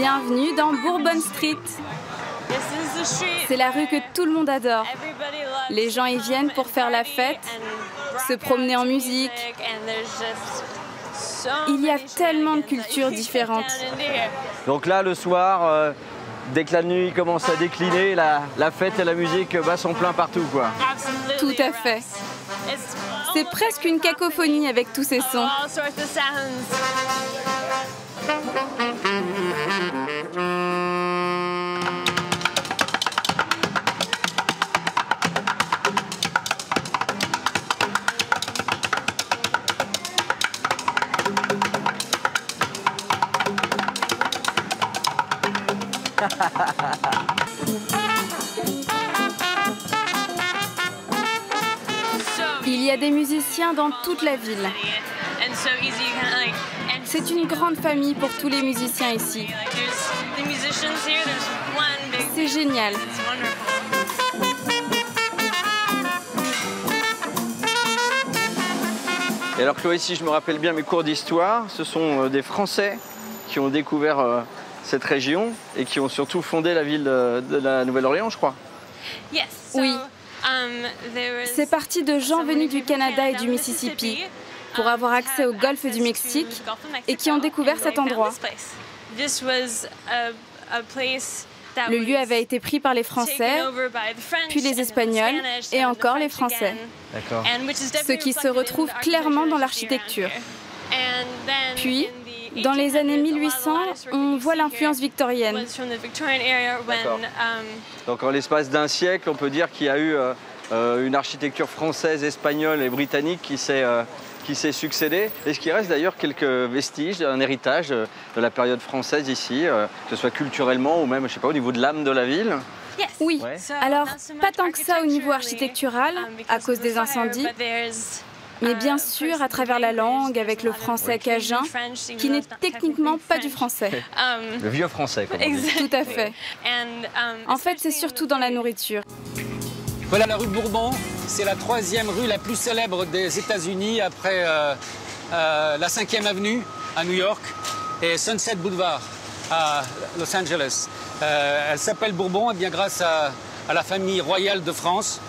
Bienvenue dans Bourbon Street. C'est la rue que tout le monde adore. Les gens y viennent pour faire la fête, se promener en musique. Il y a tellement de cultures différentes. Donc là, le soir, dès que la nuit commence à décliner, la fête et la musique battent son plein partout, quoi. Tout à fait. C'est presque une cacophonie avec tous ces sons. Il y a des musiciens dans toute la ville. C'est une grande famille pour tous les musiciens ici. C'est génial. Et alors Chloé, si je me rappelle bien mes cours d'histoire, ce sont des Français qui ont découvert cette région et qui ont surtout fondé la ville de la Nouvelle-Orléans, je crois. Oui. C'est parti de gens venus du Canada et du Mississippi pour avoir accès au golfe du Mexique et qui ont découvert cet endroit. Le lieu avait été pris par les Français, puis les Espagnols et encore les Français. D'accord. Ce qui se retrouve clairement dans l'architecture. Puis, dans les années 1800, on voit l'influence victorienne. Donc en l'espace d'un siècle, on peut dire qu'il y a eu une architecture française, espagnole et britannique qui s'est succédée. Est-ce qu'il reste d'ailleurs quelques vestiges, un héritage de la période française ici, que ce soit culturellement ou même, je sais pas, au niveau de l'âme de la ville? Oui, alors pas tant que ça au niveau architectural, à cause des incendies, mais bien sûr à travers la langue, avec le français cajun, qui n'est techniquement pas du français. Le vieux français, comme on dit. Tout à fait. En fait, c'est surtout dans la nourriture. Voilà la rue de Bourbon, c'est la 3e rue la plus célèbre des États-Unis après la 5e avenue à New York et Sunset Boulevard à Los Angeles. Elle s'appelle Bourbon eh bien, grâce à la famille royale de France.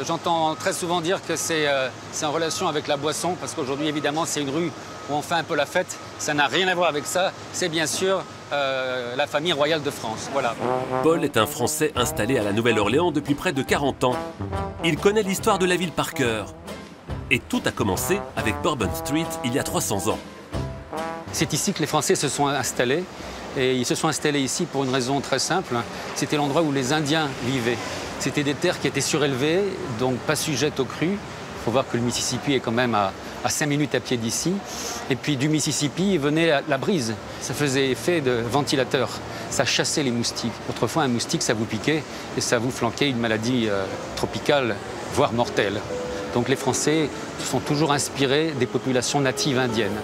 J'entends très souvent dire que c'est en relation avec la boisson, parce qu'aujourd'hui, évidemment, c'est une rue où on fait un peu la fête. Ça n'a rien à voir avec ça. C'est bien sûr la famille royale de France. Voilà. Paul est un Français installé à la Nouvelle-Orléans depuis près de 40 ans. Il connaît l'histoire de la ville par cœur. Et tout a commencé avec Bourbon Street il y a 300 ans. C'est ici que les Français se sont installés. Et ils se sont installés ici pour une raison très simple. C'était l'endroit où les Indiens vivaient. C'était des terres qui étaient surélevées, donc pas sujettes aux crues. Il faut voir que le Mississippi est quand même à 5 minutes à pied d'ici. Et puis du Mississippi venait la brise. Ça faisait effet de ventilateur. Ça chassait les moustiques. Autrefois, un moustique, ça vous piquait et ça vous flanquait une maladie tropicale, voire mortelle. Donc les Français se sont toujours inspirés des populations natives indiennes.